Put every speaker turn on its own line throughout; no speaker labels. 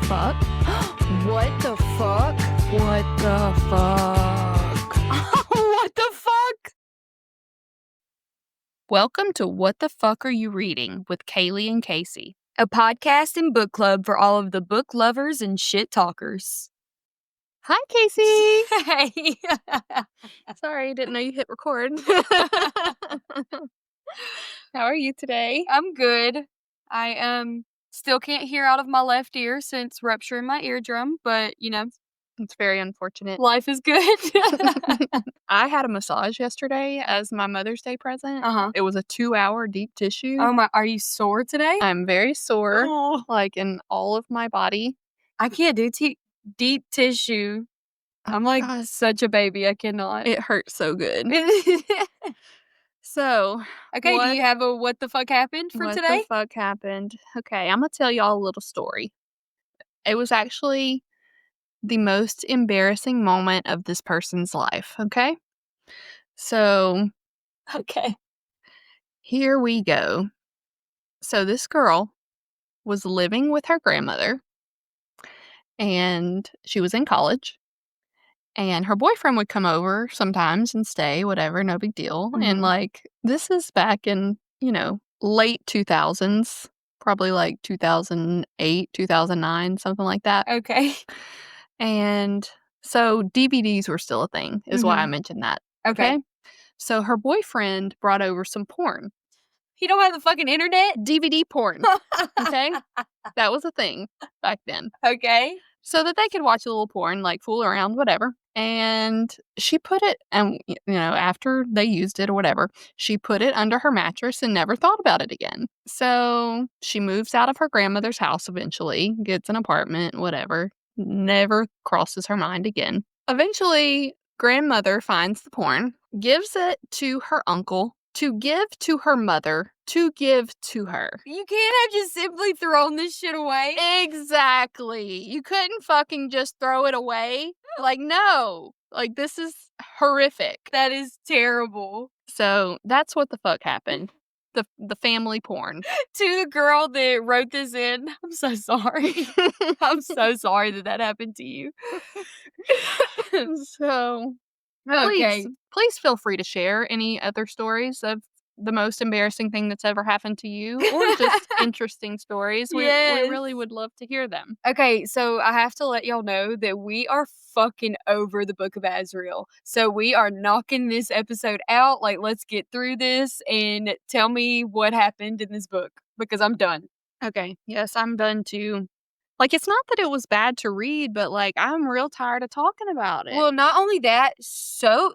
fuck? What the fuck? What the fuck? What the fuck? Welcome to What the Fuck Are You Reading with Kali and Kaci,
a podcast and book club for all of the book lovers and shit talkers.
Hi, Kaci.
Hey.
Sorry, didn't know you hit record. How are you today?
I'm good. I still can't hear out of my left ear since rupturing my eardrum, but you know,
It's very unfortunate.
life is good.
I had a massage yesterday as my Mother's Day present.
Uh-huh.
It was a 2-hour deep tissue.
Oh my, are you sore today?
I'm very sore,
Oh.
like in all of my body.
I can't do deep tissue. I'm like such a baby. I cannot.
It hurts so good. So,
okay, do you have a what the fuck happened for today?
What the fuck happened? Okay, I'm going to tell y'all a little story. It was actually the most embarrassing moment of this person's life, okay? So,
okay.
Here we go. So, this girl was living with her grandmother, and she was in college. And her boyfriend would come over sometimes and stay, whatever, no big deal.
Mm-hmm.
And, like, this is back in, late 2000s, probably, like, 2008, 2009, something like that.
Okay.
And so DVDs were still a thing, is why I mentioned that.
Okay.
So her boyfriend brought over some porn.
He don't have the fucking internet?
DVD porn, okay? That was a thing back then.
Okay.
So that they could watch a little porn, like, fool around, whatever. And she put it, and, after they used it or whatever, she put it under her mattress and never thought about it again. So she moves out of her grandmother's house eventually, gets an apartment, whatever, never crosses her mind again. Eventually, grandmother finds the porn, gives it to her uncle to give to her mother to give to her.
You can't have just simply thrown this shit away.
Exactly. You couldn't fucking just throw it away. Like, no. Like, this is horrific.
That is terrible.
So that's what the fuck happened. The family porn.
To the girl that wrote this in, I'm so sorry. I'm so sorry that happened to you.
So,
okay.
Please feel free to share any other stories of the most embarrassing thing that's ever happened to you, or just interesting stories. We really would love to hear them.
Okay, so I have to let y'all know that we are fucking over the Book of Azrael. So we are knocking this episode out. Like, let's get through this and tell me what happened in this book, because I'm done.
Okay, yes, I'm done too. Like, it's not that it was bad to read, but, like, I'm real tired of talking about it.
Well, not only that, so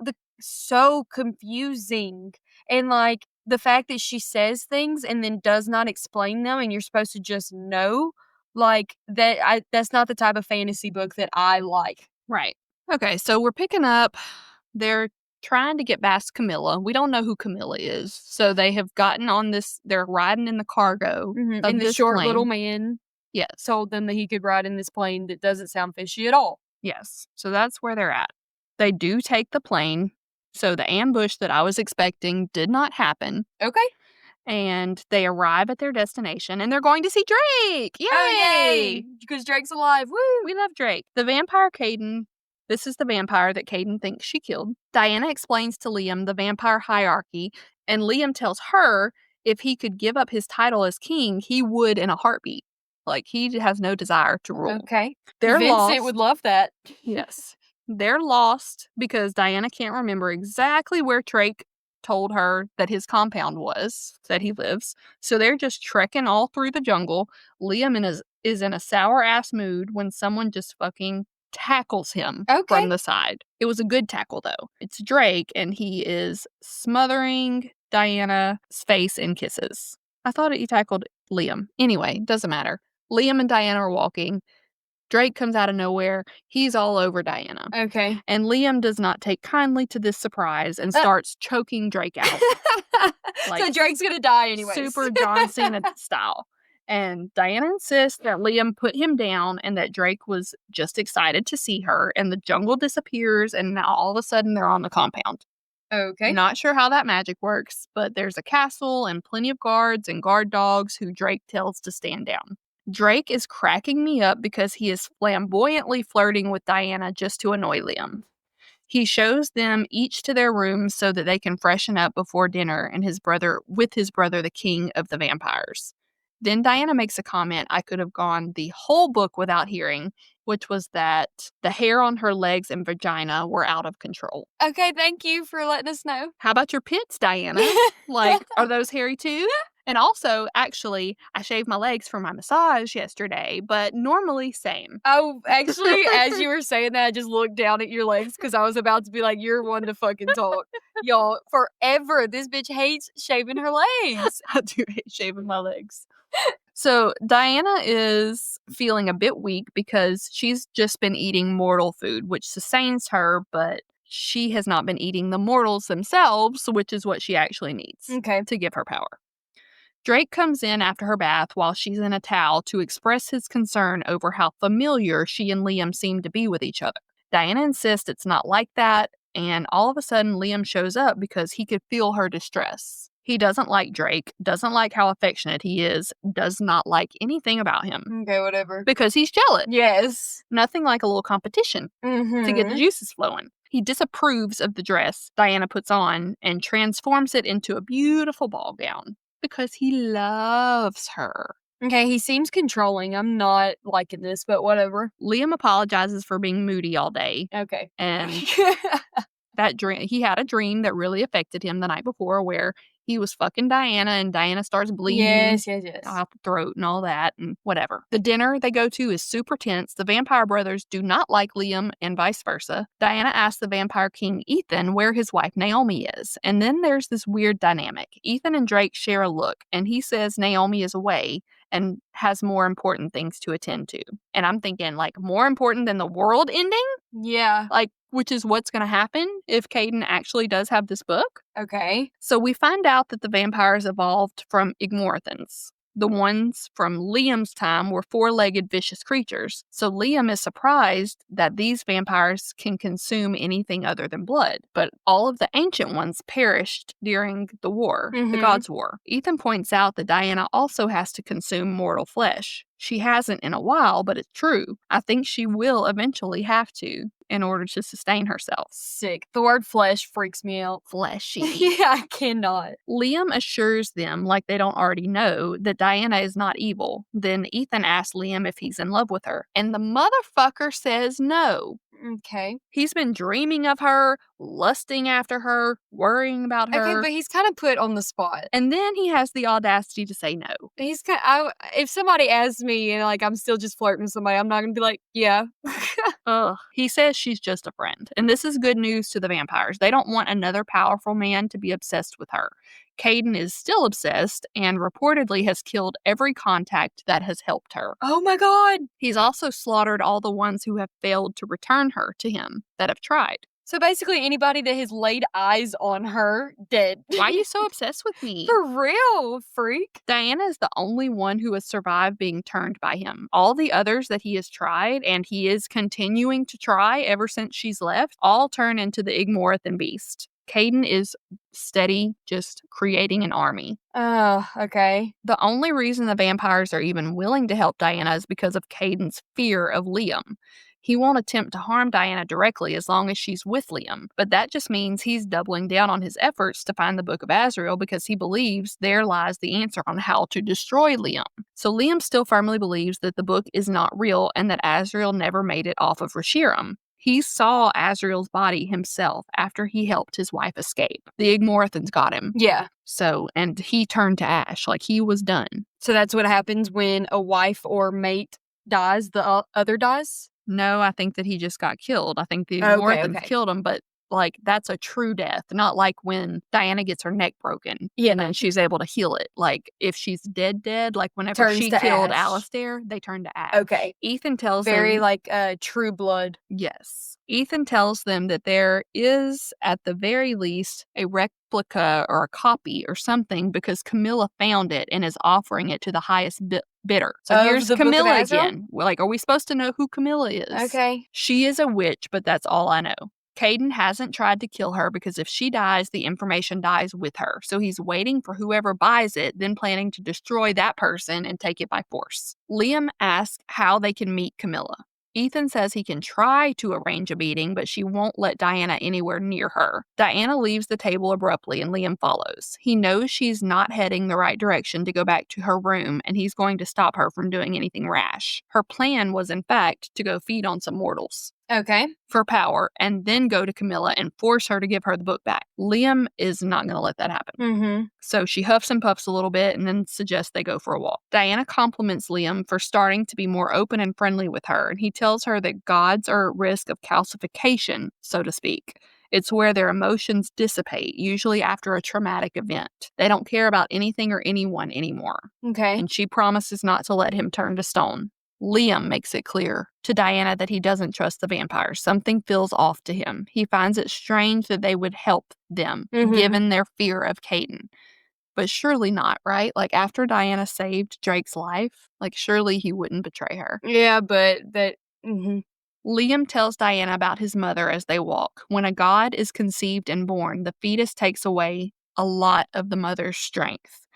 confusing. And, like, the fact that she says things and then does not explain them and you're supposed to just know, like, that's not the type of fantasy book that I like.
Right. Okay, so we're picking up. They're trying to get past Camilla. We don't know who Camilla is. So they have gotten on this. They're riding in the cargo.
Mm-hmm.
Of
And the
this
short
plane.
little man told them that he could ride in this plane that doesn't sound fishy at all.
Yes. So that's where they're at. They do take the plane. So the ambush that I was expecting did not happen.
Okay.
And they arrive at their destination, and they're going to see Drake. Yay!
Oh, yay! Because Drake's alive. Woo!
We love Drake. The vampire Caden. This is the vampire that Caden thinks she killed. Diana explains to Liam the vampire hierarchy, and Liam tells her if he could give up his title as king, he would in a heartbeat. Like, he has no desire to rule.
Okay.
They're
Vincent
lost.
would love that.
Yes. They're lost because Diana can't remember exactly where Drake told her that his compound was, that he lives. So they're just trekking all through the jungle. Liam is in a sour-ass mood when someone just fucking tackles him from the side. It was a good tackle, though. It's Drake, and he is smothering Diana's face in kisses. I thought he tackled Liam. Anyway, doesn't matter. Liam and Diana are walking. Drake comes out of nowhere. He's all over Diana.
Okay.
And Liam does not take kindly to this surprise and starts choking Drake out.
Like, so Drake's gonna die anyway.
Super John Cena style. And Diana insists that Liam put him down and that Drake was just excited to see her. And the jungle disappears, and now all of a sudden they're on the compound.
Okay.
Not sure how that magic works, but there's a castle and plenty of guards and guard dogs who Drake tells to stand down. Drake is cracking me up because he is flamboyantly flirting with Diana just to annoy Liam. He shows them each to their rooms so that they can freshen up before dinner and with his brother, the king of the vampires. Then Diana makes a comment I could have gone the whole book without hearing, which was that the hair on her legs and vagina were out of control.
Okay, thank you for letting us know.
How about your pits, Diana? Like, are those hairy too? And also, actually, I shaved my legs for my massage yesterday, but normally same.
Oh, actually, as you were saying that, I just looked down at your legs because I was about to be like, you're one to fucking talk. Y'all, forever, this bitch hates shaving her legs.
I do hate shaving my legs. So Diana is feeling a bit weak because she's just been eating mortal food, which sustains her, but she has not been eating the mortals themselves, which is what she actually needs to give her power. Drake comes in after her bath while she's in a towel to express his concern over how familiar she and Liam seem to be with each other. Diana insists it's not like that, and all of a sudden Liam shows up because he could feel her distress. He doesn't like Drake, doesn't like how affectionate he is, does not like anything about him.
Okay, whatever.
Because he's jealous.
Yes.
Nothing like a little competition to get the juices flowing. He disapproves of the dress Diana puts on and transforms it into a beautiful ball gown because he loves her.
Okay, he seems controlling. I'm not liking this, but whatever.
Liam apologizes for being moody all day.
Okay.
And he had a dream that really affected him the night before where he was fucking Diana and Diana starts bleeding
Yes.
out the throat and all that and whatever. The dinner they go to is super tense. The vampire brothers do not like Liam and vice versa. Diana asks the vampire king Ethan where his wife Naomi is. And then there's this weird dynamic. Ethan and Drake share a look and he says Naomi is away and has more important things to attend to. And I'm thinking, like, more important than the world ending?
Yeah.
Like, which is what's going to happen if Caden actually does have this book.
Okay.
So we find out that the vampires evolved from Igmorthans. The ones from Liam's time were four-legged vicious creatures. So Liam is surprised that these vampires can consume anything other than blood. But all of the ancient ones perished during the war, the Gods' War. Ethan points out that Diana also has to consume mortal flesh. She hasn't in a while, but it's true. I think she will eventually have to in order to sustain herself.
Sick. The word flesh freaks me out.
Fleshy.
Yeah, I cannot.
Liam assures them, like they don't already know, that Diana is not evil. Then Ethan asks Liam if he's in love with her. And the motherfucker says no.
Okay.
He's been dreaming of her, lusting after her, worrying about her.
Okay, but he's kind of put on the spot.
And then he has the audacity to say no.
He's kind of, if somebody asks me and like I'm still just flirting with somebody, I'm not going to be like, yeah.
Ugh. He says she's just a friend. And this is good news to the vampires. They don't want another powerful man to be obsessed with her. Caden is still obsessed and reportedly has killed every contact that has helped her.
Oh my god!
He's also slaughtered all the ones who have failed to return her to him that have tried.
So basically anybody that has laid eyes on her, dead.
Why are you so obsessed with me?
For real, freak.
Diana is the only one who has survived being turned by him. All the others that he has tried, and he is continuing to try ever since she's left, all turn into the Igmorothan beast. Caden is steady, just creating an army.
Oh, okay.
The only reason the vampires are even willing to help Diana is because of Caden's fear of Liam. He won't attempt to harm Diana directly as long as she's with Liam, but that just means he's doubling down on his efforts to find the Book of Azrael because he believes there lies the answer on how to destroy Liam. So Liam still firmly believes that the book is not real and that Azrael never made it off of Reshiram. He saw Azrael's body himself after he helped his wife escape. The Igmorothans got him.
Yeah.
So, and he turned to ash, like he was done.
So that's what happens when a wife or mate dies, the other dies?
No, I think that he just got killed. I think the Igmorothans killed him, but like that's a true death, not like when Diana gets her neck broken and then she's able to heal it. Like if she's dead, like whenever she killed Alistair, they turn to ash.
Okay.
Ethan tells them.
Very like True Blood.
Yes. Ethan tells them that there is, at the very least, a replica or a copy or something because Camilla found it and is offering it to the highest bidder. So here's Camilla again. Like, are we supposed to know who Camilla is?
Okay.
She is a witch, but that's all I know. Caden hasn't tried to kill her because if she dies, the information dies with her. So he's waiting for whoever buys it, then planning to destroy that person and take it by force. Liam asks how they can meet Camilla. Ethan says he can try to arrange a meeting, but she won't let Diana anywhere near her. Diana leaves the table abruptly and Liam follows. He knows she's not heading the right direction to go back to her room, and he's going to stop her from doing anything rash. Her plan was, in fact, to go feed on some mortals.
Okay.
For power, and then go to Camilla and force her to give her the book back. Liam is not going to let that happen.
Mm-hmm.
So she huffs and puffs a little bit and then suggests they go for a walk. Diana compliments Liam for starting to be more open and friendly with her, and he tells her that gods are at risk of calcification, so to speak. It's where their emotions dissipate, usually after a traumatic event. They don't care about anything or anyone anymore.
Okay.
And she promises not to let him turn to stone. Liam makes it clear to Diana that he doesn't trust the vampires. Something feels off to him. He finds it strange that they would help them, given their fear of Caden. But surely not, right? Like, after Diana saved Drake's life, like, surely he wouldn't betray her.
Yeah, but that... Mm-hmm.
Liam tells Diana about his mother as they walk. When a god is conceived and born, the fetus takes away a lot of the mother's strength.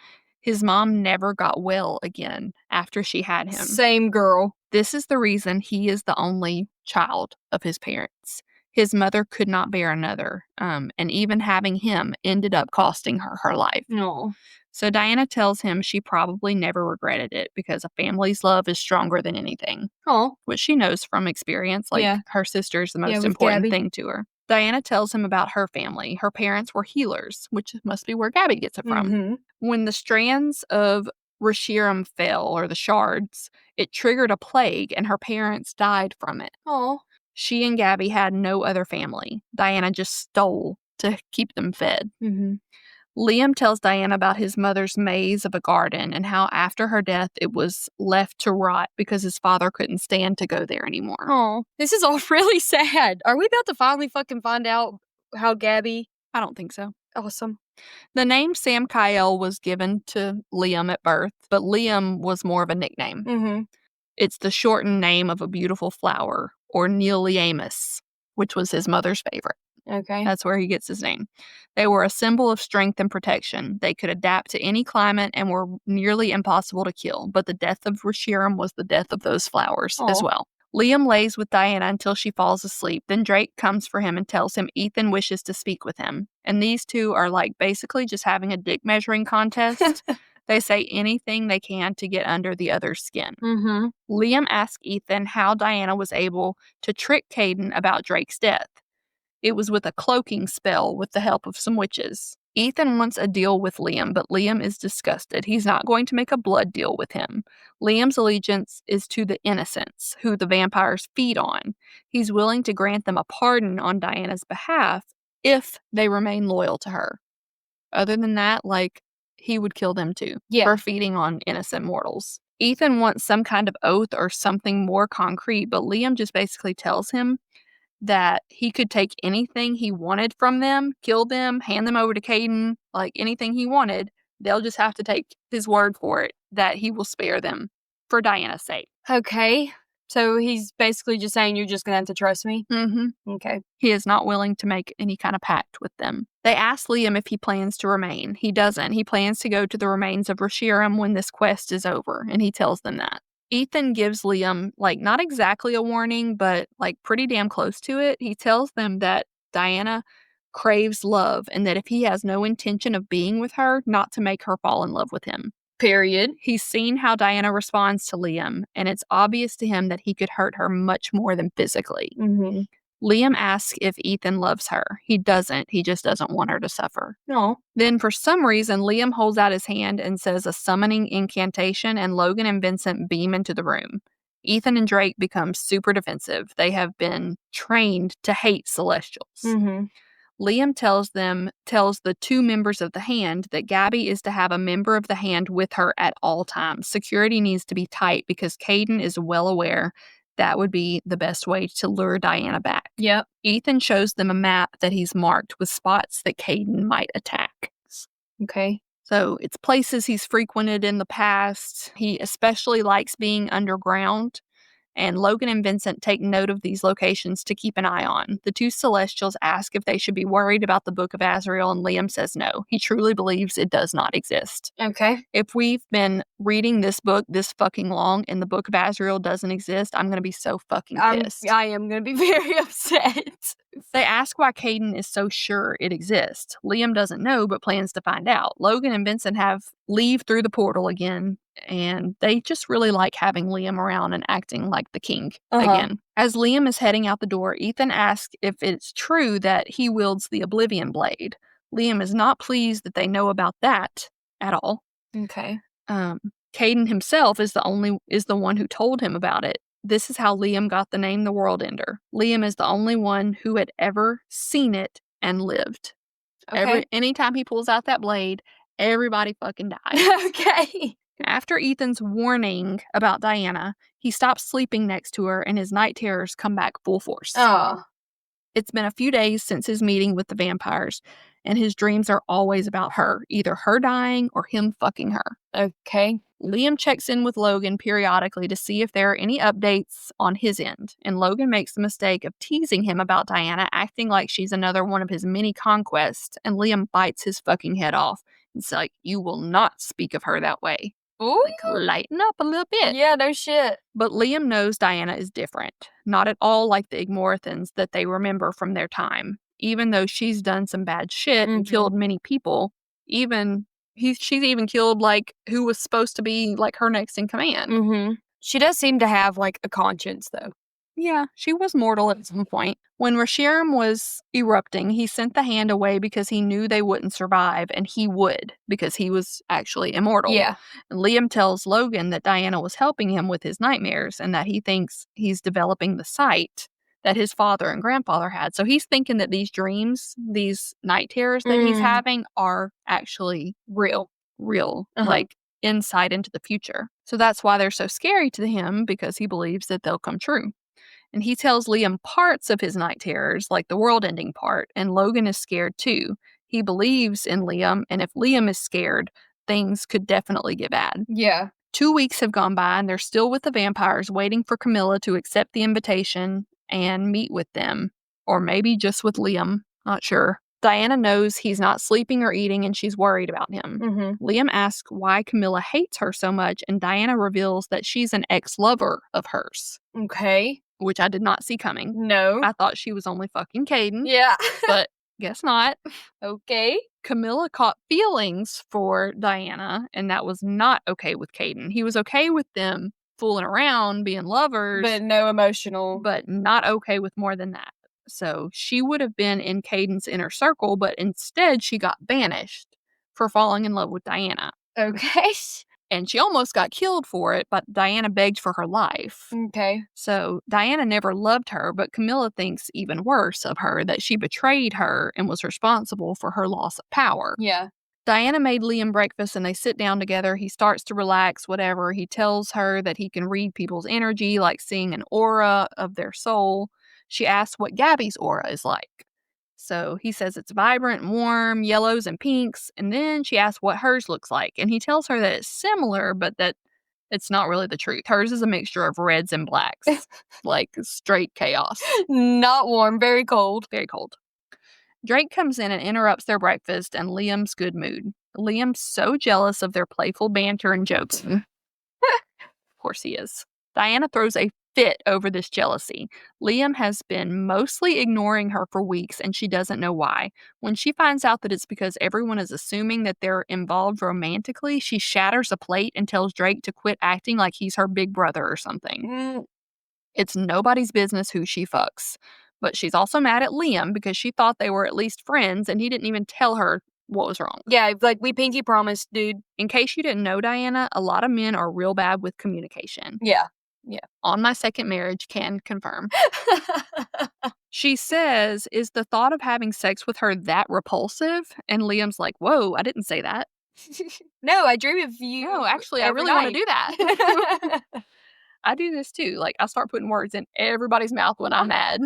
His mom never got well again after she had him.
Same girl.
This is the reason he is the only child of his parents. His mother could not bear another, and even having him ended up costing her her life.
No.
So Diana tells him she probably never regretted it because a family's love is stronger than anything.
Oh.
Which she knows from experience. Like,
Yeah.
her sister's the most
with
important
Gabby.
thing to her. Diana tells him about her family. Her parents were healers, which must be where Gabby gets it from.
Mm-hmm.
When the strands of Reshiram fell, or the shards, it triggered a plague and her parents died from it.
Oh.
She and Gabby had no other family. Diana just stole to keep them fed.
Mm-hmm.
Liam tells Diana about his mother's maze of a garden and how after her death it was left to rot because his father couldn't stand to go there anymore.
Oh, this is all really sad. Are we about to finally fucking find out how Gabby...
I don't think so.
Awesome.
The name Sam Kyle was given to Liam at birth, but Liam was more of a nickname.
Mm-hmm.
It's the shortened name of a beautiful flower, or Neoliamus, which was his mother's favorite.
Okay.
That's where he gets his name. They were a symbol of strength and protection. They could adapt to any climate and were nearly impossible to kill, but the death of Reshiram was the death of those flowers as well. Liam lays with Diana until she falls asleep. Then Drake comes for him and tells him Ethan wishes to speak with him. And these two are like basically just having a dick measuring contest. They say anything they can to get under the other's skin.
Mm-hmm.
Liam asks Ethan how Diana was able to trick Caden about Drake's death. It was with a cloaking spell with the help of some witches. Ethan wants a deal with Liam, but Liam is disgusted. He's not going to make a blood deal with him. Liam's allegiance is to the innocents, who the vampires feed on. He's willing to grant them a pardon on Diana's behalf if they remain loyal to her. Other than that, like, he would kill them too for feeding on innocent mortals. Ethan wants some kind of oath or something more concrete, but Liam just basically tells him that he could take anything he wanted from them, kill them, hand them over to Caden, like anything he wanted. They'll just have to take his word for it that he will spare them for Diana's sake.
Okay. So he's basically just saying you're just going to have to trust me?
Mm-hmm.
Okay.
He is not willing to make any kind of pact with them. They ask Liam if he plans to remain. He doesn't. He plans to go to the remains of Reshiram when this quest is over, and he tells them that. Ethan gives Liam, like, not exactly a warning, but, like, pretty damn close to it. He tells them that Diana craves love and that if he has no intention of being with her, not to make her fall in love with him.
Period.
He's seen how Diana responds to Liam, and it's obvious to him that he could hurt her much more than physically.
Mm-hmm.
Liam asks if Ethan loves her. He doesn't. He just doesn't want her to suffer.
No.
Then, for some reason, Liam holds out his hand and says a summoning incantation, and Logan and Vincent beam into the room. Ethan and Drake become super defensive. They have been trained to hate Celestials.
Mm-hmm.
Liam tells the two members of the hand that Gabby is to have a member of the hand with her at all times. Security needs to be tight because Caden is well aware that would be the best way to lure Diana back.
Yep.
Ethan shows them a map that he's marked with spots that Caden might attack.
Okay.
So it's places he's frequented in the past. He especially likes being underground And Logan and Vincent take note of these locations to keep an eye on. The two Celestials ask if they should be worried about the Book of Azrael, and Liam says no. He truly believes it does not exist.
Okay.
If we've been reading this book this fucking long and the Book of Azrael doesn't exist, I'm going to be so fucking pissed.
I am going to be very upset.
They ask why Caden is so sure it exists. Liam doesn't know, but plans to find out. Logan and Vincent leave through the portal again, and they just really like having Liam around and acting like the king again. As Liam is heading out the door, Ethan asks if it's true that he wields the Oblivion Blade. Liam is not pleased that they know about that at all.
Okay.
Caden himself is the one who told him about it. This is how Liam got the name the World Ender. Liam is the only one who had ever seen it and lived.
Okay.
Anytime he pulls out that blade, everybody fucking dies.
Okay.
After Ethan's warning about Diana, he stops sleeping next to her and his night terrors come back full force.
Oh.
It's been a few days since his meeting with the vampires, and his dreams are always about her, either her dying or him fucking her.
Okay.
Liam checks in with Logan periodically to see if there are any updates on his end, and Logan makes the mistake of teasing him about Diana, acting like she's another one of his many conquests, and Liam bites his fucking head off. It's like, you will not speak of her that way.
Ooh.
Like, lighten up a little bit.
Yeah, no shit.
But Liam knows Diana is different, not at all like the Igmorithans that they remember from their time. Even though she's done some bad shit and killed many people, she's even killed, like, who was supposed to be, like, her next in command.
She does seem to have, like, a conscience, though.
Yeah, she was mortal at some point. When Reshiram was erupting, he sent the hand away because he knew they wouldn't survive, and he would, because he was actually immortal.
Yeah.
And Liam tells Logan that Diana was helping him with his nightmares, and that he thinks he's developing the sight that his father and grandfather had. So he's thinking that these dreams, these night terrors that he's having, are actually real, like insight into the future. So that's why they're so scary to him, because he believes that they'll come true. And he tells Liam parts of his night terrors, like the world-ending part, and Logan is scared too. He believes in Liam, and if Liam is scared, things could definitely get bad.
Yeah.
2 weeks have gone by, and they're still with the vampires, waiting for Camilla to accept the invitation and meet with them. Or maybe just with Liam, not sure. Diana knows he's not sleeping or eating, and she's worried about him. Liam asks why Camilla hates her so much, and Diana reveals that she's an ex-lover of hers.
Okay.
Which I did not see coming.
No.
I thought she was only fucking Caden.
Yeah.
But guess not.
Okay.
Camilla caught feelings for Diana, and that was not okay with Caden. He was okay with them fooling around, being lovers.
But no emotional.
But not okay with more than that. So she would have been in Caden's inner circle, but instead she got banished for falling in love with Diana.
Okay.
And she almost got killed for it, but Diana begged for her life.
Okay.
So Diana never loved her, but Camilla thinks even worse of her, that she betrayed her and was responsible for her loss of power.
Yeah.
Diana made Liam breakfast and they sit down together. He starts to relax, whatever. He tells her that he can read people's energy, like seeing an aura of their soul. She asks what Gabby's aura is like. So he says it's vibrant and warm, yellows and pinks, and then she asks what hers looks like. And he tells her that it's similar, but that it's not really the truth. Hers is a mixture of reds and blacks, like straight chaos.
Not warm, very cold.
Very cold. Drake comes in and interrupts their breakfast and Liam's good mood. Liam's so jealous of their playful banter and jokes. Of course he is. Diana throws a fit over this jealousy. Liam has been mostly ignoring her for weeks and she doesn't know why. When she finds out that it's because everyone is assuming that they're involved romantically, she shatters a plate and tells Drake to quit acting like he's her big brother or something. It's nobody's business who she fucks. But she's also mad at Liam because she thought they were at least friends and he didn't even tell her what was wrong.
Yeah, like we pinky promised, dude.
In case you didn't know, Diana, a lot of men are real bad with communication.
Yeah.
On my second marriage, can confirm. She says, is the thought of having sex with her that repulsive? And Liam's like, whoa, I didn't say that.
No, I dream of you.
No, actually, I really want to do that. I do this too. Like, I start putting words in everybody's mouth when I'm mad.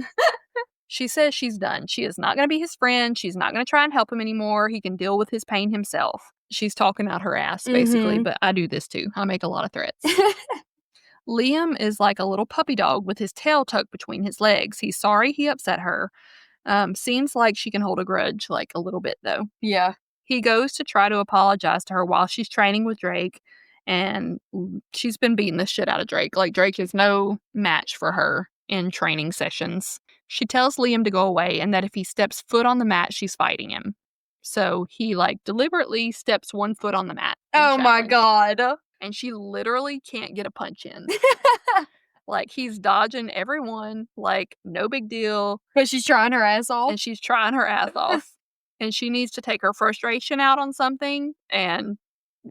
She says she's done. She is not going to be his friend. She's not going to try and help him anymore. He can deal with his pain himself. She's talking out her ass, basically, but I do this too. I make a lot of threats. Liam is like a little puppy dog with his tail tucked between his legs. He's sorry he upset her. Seems like she can hold a grudge, like a little bit, though.
Yeah.
He goes to try to apologize to her while she's training with Drake, and she's been beating the shit out of Drake. Like, Drake is no match for her in training sessions. She tells Liam to go away and that if he steps foot on the mat, she's fighting him. So he, like, deliberately steps one foot on the mat.
Oh my god.
And she literally can't get a punch in. Like, he's dodging everyone, like, no big deal.
But she's trying her ass off.
And she's trying her ass off. And she needs to take her frustration out on something, and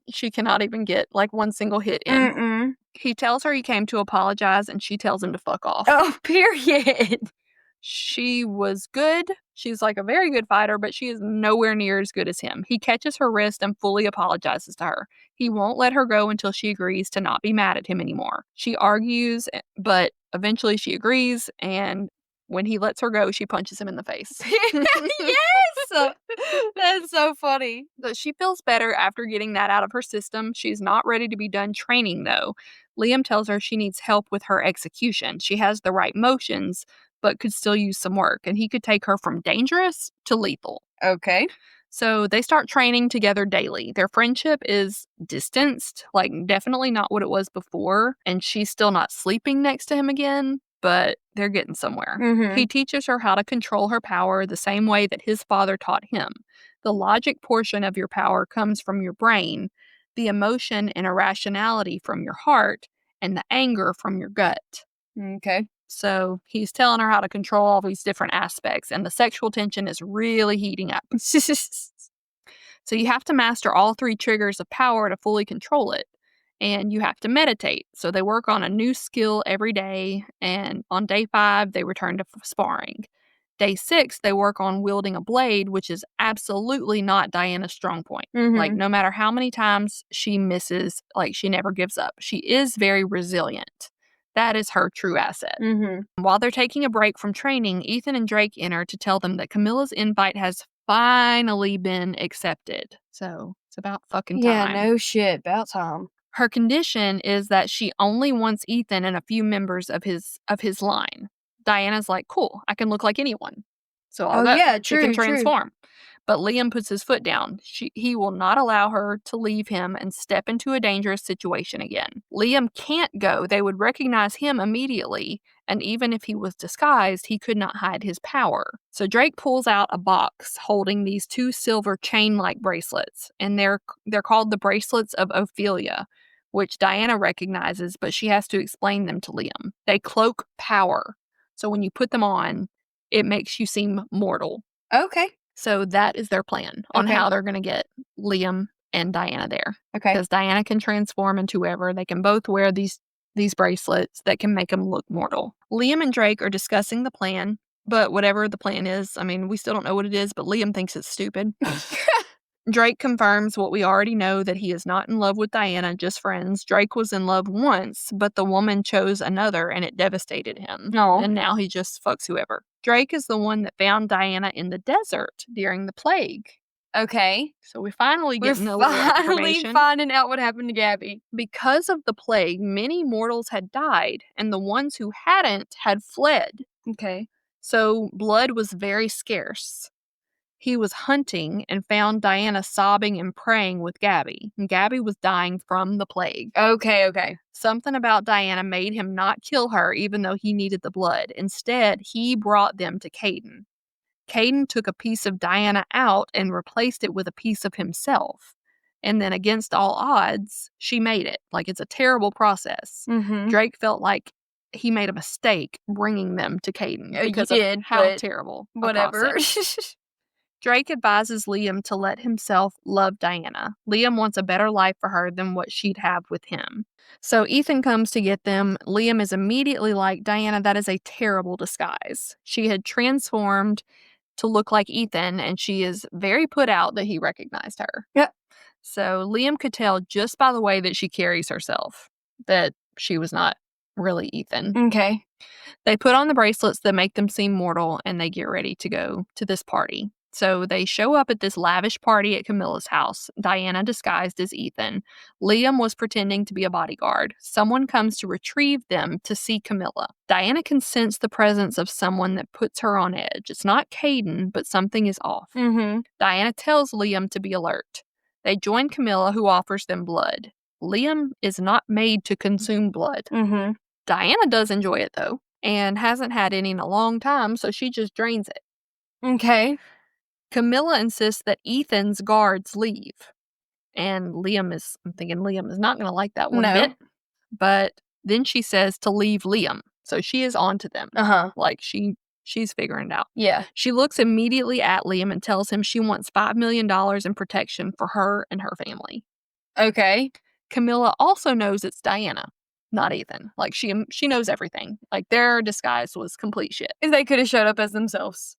she cannot even get, like, one single hit in.
Mm-mm.
He tells her he came to apologize, and she tells him to fuck off.
Oh, period.
She was good. She's, like, a very good fighter, but she is nowhere near as good as him. He catches her wrist and fully apologizes to her. He won't let her go until she agrees to not be mad at him anymore. She argues, but eventually she agrees, and when he lets her go, she punches him in the face.
Yes! That's so funny.
So she feels better after getting that out of her system. She's not ready to be done training, though. Liam tells her she needs help with her execution. She has the right motions, but could still use some work, and he could take her from dangerous to lethal.
Okay.
So they start training together daily. Their friendship is distanced, like definitely not what it was before, and she's still not sleeping next to him again, but they're getting somewhere.
Mhm.
He teaches her how to control her power the same way that his father taught him. The logic portion of your power comes from your brain, the emotion and irrationality from your heart, and the anger from your gut.
Okay.
So he's telling her how to control all these different aspects, and the sexual tension is really heating up. So you have to master all three triggers of power to fully control it, and you have to meditate. So they work on a new skill every day, and on day 5, they return to sparring. Day 6, they work on wielding a blade, which is absolutely not Diana's strong point. Like,
Mhm.
no matter how many times she misses, like, she never gives up. She is very resilient. That is her true asset.
Mhm.
While they're taking a break from training, Ethan and Drake enter to tell them that Camilla's invite has finally been accepted. So it's about fucking time.
Yeah, no shit. About time.
Her condition is that she only wants Ethan and a few members of his line. Diana's like, cool, I can look like anyone. So I'll
Oh,
go.
yeah,
She can
true, true.
transform. But Liam puts his foot down. He will not allow her to leave him and step into a dangerous situation again. Liam can't go. They would recognize him immediately, and even if he was disguised, he could not hide his power. So Drake pulls out a box holding these 2 silver chain-like bracelets, and they're called the bracelets of Ophelia, which Diana recognizes, but she has to explain them to Liam. They cloak power. So when you put them on, it makes you seem mortal.
Okay.
So that is their plan on
Okay.
how they're going to get Liam and Diana there.
Okay.
Because Diana can transform into whoever. They can both wear these bracelets that can make them look mortal. Liam and Drake are discussing the plan, but whatever the plan is, I mean, we still don't know what it is, but Liam thinks it's stupid. Drake confirms what we already know, that he is not in love with Diana, just friends. Drake was in love once, but the woman chose another and it devastated him.
Aw.
And now he just fucks whoever. Drake is the one that found Diana in the desert during the plague.
Okay.
So we finally
We're
get a little
finally
information.
finding out what happened to Gabby.
Because of the plague, many mortals had died, and the ones who hadn't had fled.
Okay.
So blood was very scarce. He was hunting and found Diana sobbing and praying with Gabby. And Gabby was dying from the plague.
Okay, okay.
Something about Diana made him not kill her even though he needed the blood. Instead, he brought them to Caden. Caden took a piece of Diana out and replaced it with a piece of himself. And then against all odds, she made it. Like, it's a terrible process.
Mm-hmm.
Drake felt like he made a mistake bringing them to Caden because
did,
of how terrible a
whatever.
process. Drake advises Liam to let himself love Diana. Liam wants a better life for her than what she'd have with him. So Ethan comes to get them. Liam is immediately like, Diana, that is a terrible disguise. She had transformed to look like Ethan, and she is very put out that he recognized her.
Yep.
So Liam could tell just by the way that she carries herself that she was not really Ethan.
Okay.
They put on the bracelets that make them seem mortal, and they get ready to go to this party. So they show up at this lavish party at Camilla's house, Diana disguised as Ethan. Liam was pretending to be a bodyguard. Someone comes to retrieve them to see Camilla. Diana can sense the presence of someone that puts her on edge. It's not Caden, but something is off. Diana tells Liam to be alert. They join Camilla, who offers them blood. Liam is not made to consume blood. Diana does enjoy it, though, and hasn't had any in a long time, so she just drains it.
Okay.
Camilla insists that Ethan's guards leave. And I'm thinking Liam is not going to like that one bit. But then she says to leave Liam. So she is on to them. Like she's figuring it out.
Yeah.
She looks immediately at Liam and tells him she wants $5 million in protection for her and her family.
Okay.
Camilla also knows it's Diana, not Ethan. Like she knows everything. Like their disguise was complete shit.
They could have showed up as themselves.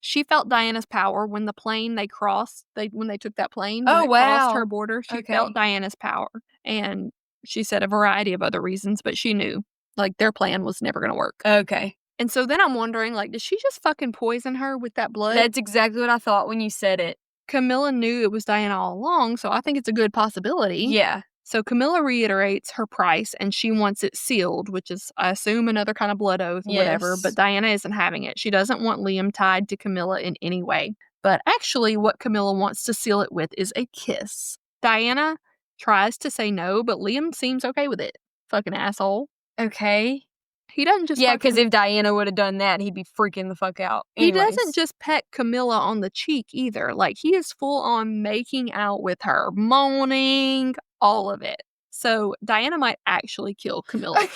She felt Diana's power when the plane they crossed, when they took that plane,
Oh,
when it crossed her border, she
Okay.
felt Diana's power. And she said a variety of other reasons, but she knew, like, their plan was never going to work.
Okay.
And so then I'm wondering, like, did she just fucking poison her with that blood?
That's exactly what I thought when you said it.
Camilla knew it was Diana all along, so I think it's a good possibility.
Yeah.
So Camilla reiterates her price, and she wants it sealed, which is, I assume, another kind of blood oath, whatever.
Yes.
But Diana isn't having it. She doesn't want Liam tied to Camilla in any way. But actually, what Camilla wants to seal it with is a kiss. Diana tries to say no, but Liam seems okay with it. Fucking asshole.
Okay.
He doesn't just
because if Diana would have done that, he'd be freaking the fuck out.
He doesn't just peck Camilla on the cheek either. Like, he is full on making out with her, moaning, all of it. So Diana might actually kill Camilla.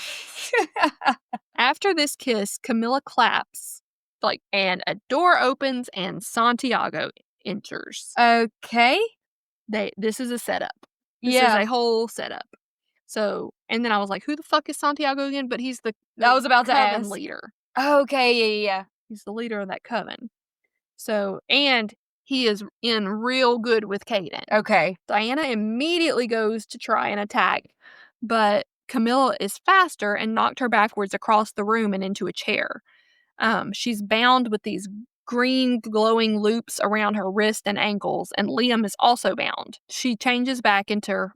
After this kiss, Camilla claps, and a door opens and Santiago enters.
Okay.
This is a setup. This is a whole setup. So, and then I was like, who the fuck is Santiago again? But he's the
I was about to
coven
ask.
leader.
Okay, yeah.
He's the leader of that coven. So, and he is in real good with Caden.
Okay.
Diana immediately goes to try and attack, but Camilla is faster and knocked her backwards across the room and into a chair. She's bound with these green glowing loops around her wrist and ankles, and Liam is also bound. She changes back into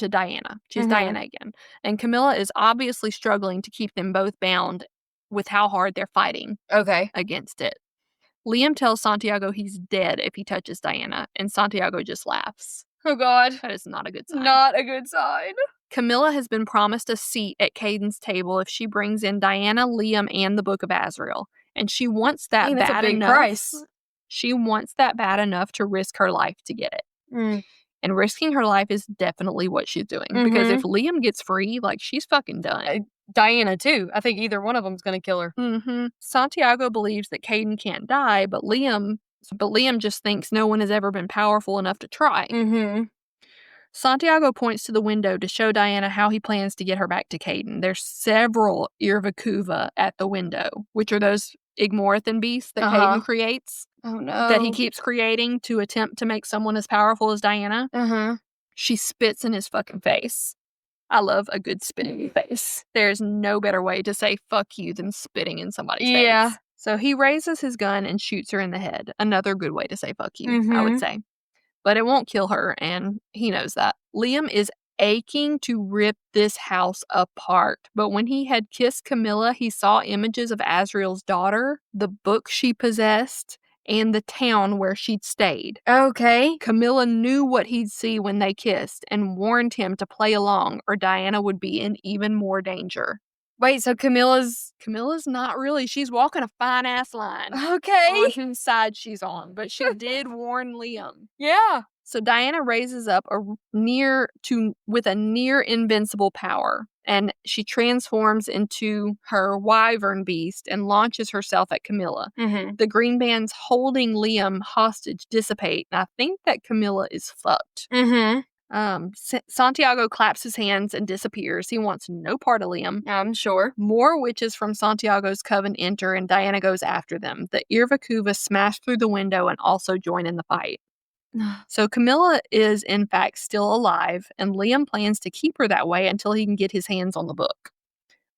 Diana. She's Diana again. And Camilla is obviously struggling to keep them both bound with how hard they're fighting against it. Liam tells Santiago he's dead if he touches Diana, and Santiago just laughs.
Oh, God.
That is not a good sign.
Not a good sign.
Camilla has been promised a seat at Caden's table if she brings in Diana, Liam, and the Book of Azrael. And she wants that bad enough.
Price.
She wants that bad enough to risk her life to get it. And risking her life is definitely what she's doing. Because if Liam gets free, she's fucking done.
Diana, too. I think either one of them's going to kill her.
Santiago believes that Caden can't die, but Liam just thinks no one has ever been powerful enough to try. Santiago points to the window to show Diana how he plans to get her back to Caden. There's several Irvakuva at the window, which are those Igmorathan beasts that Caden creates.
Oh, no.
That he keeps creating to attempt to make someone as powerful as Diana. She spits in his fucking face. I love a good spitting face. There's no better way to say fuck you than spitting in somebody's face. So he raises his gun and shoots her in the head. Another good way to say fuck you, I would say. But it won't kill her, and he knows that. Liam is aching to rip this house apart. But when he had kissed Camilla, he saw images of Azrael's daughter, the book she possessed, and the town where she'd stayed.
Okay.
Camilla knew what he'd see when they kissed and warned him to play along or Diana would be in even more danger.
Wait, so Camilla's
not really. She's walking a fine-ass line.
Okay.
On whose side she's on. But she did warn Liam.
Yeah.
So Diana raises up with a near invincible power. And she transforms into her wyvern beast and launches herself at Camilla. The green bands holding Liam hostage dissipate. And I think that Camilla is fucked. Santiago claps his hands and disappears. He wants no part of Liam.
I'm sure.
More witches from Santiago's coven enter, and Diana goes after them. The Irvakuva smash through the window and also join in the fight. So Camilla is, in fact, still alive, and Liam plans to keep her that way until he can get his hands on the book.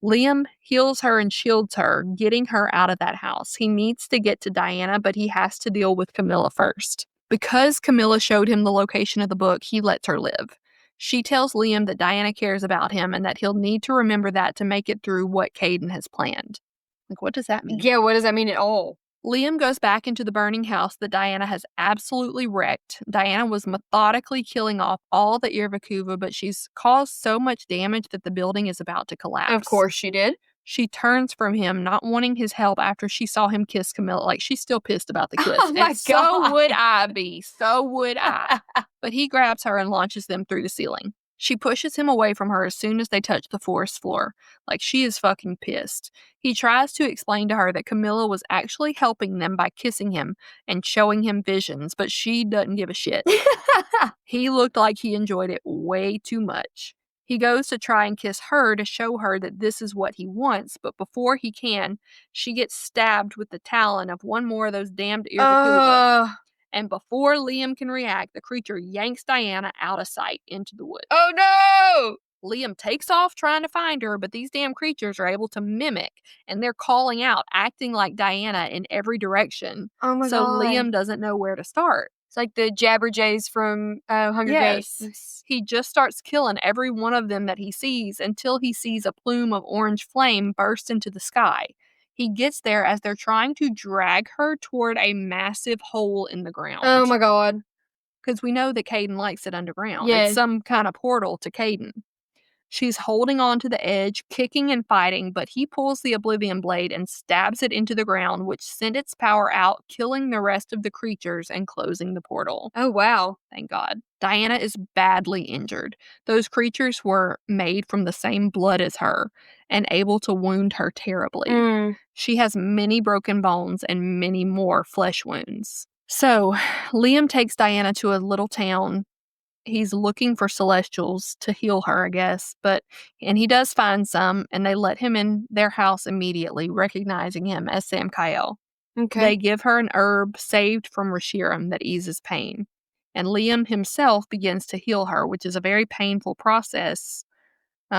Liam heals her and shields her, getting her out of that house. He needs to get to Diana, but he has to deal with Camilla first. Because Camilla showed him the location of the book, he lets her live. She tells Liam that Diana cares about him and that he'll need to remember that to make it through what Caden has planned. Like, what does that mean?
Yeah, what does that mean at all?
Liam goes back into the burning house that Diana has absolutely wrecked. Diana was methodically killing off all the Irvakuva, but she's caused so much damage that the building is about to collapse.
Of course she did.
She turns from him, not wanting his help after she saw him kiss Camilla. Like, she's still pissed about the kiss.
Oh my
And so would I be. So would I. But he grabs her and launches them through the ceiling. She pushes him away from her as soon as they touch the forest floor. Like, she is fucking pissed. He tries to explain to her that Camilla was actually helping them by kissing him and showing him visions, but she doesn't give a shit. He looked like he enjoyed it way too much. He goes to try and kiss her to show her that this is what he wants, but before he can, she gets stabbed with the talon of one more of those damned Irvakuva. And before Liam can react, the creature yanks Diana out of sight into the woods.
Oh no!
Liam takes off trying to find her, but these damn creatures are able to mimic, and they're calling out, acting like Diana in every direction.
Oh my
so
God.
Liam doesn't know where to start.
It's like the Jabberjays from Hunger Games.
He just starts killing every one of them that he sees until he sees a plume of orange flame burst into the sky. He gets there as they're trying to drag her toward a massive hole in the ground.
Oh my God.
Because we know that Caden likes it underground.
Yeah.
It's some kind of portal to Caden. She's holding on to the edge, kicking and fighting, but he pulls the Oblivion Blade and stabs it into the ground, which sent its power out, killing the rest of the creatures and closing the portal.
Oh, wow.
Thank God. Diana is badly injured. Those creatures were made from the same blood as her and able to wound her terribly. She has many broken bones and many more flesh wounds. So, Liam takes Diana to a little town. He's looking for celestials to heal her, I guess, and he does find some, and they let him in their house immediately, recognizing him as Sam Kyle.
Okay.
They give her an herb saved from Reshiram that eases pain, and Liam himself begins to heal her, which is a very painful process,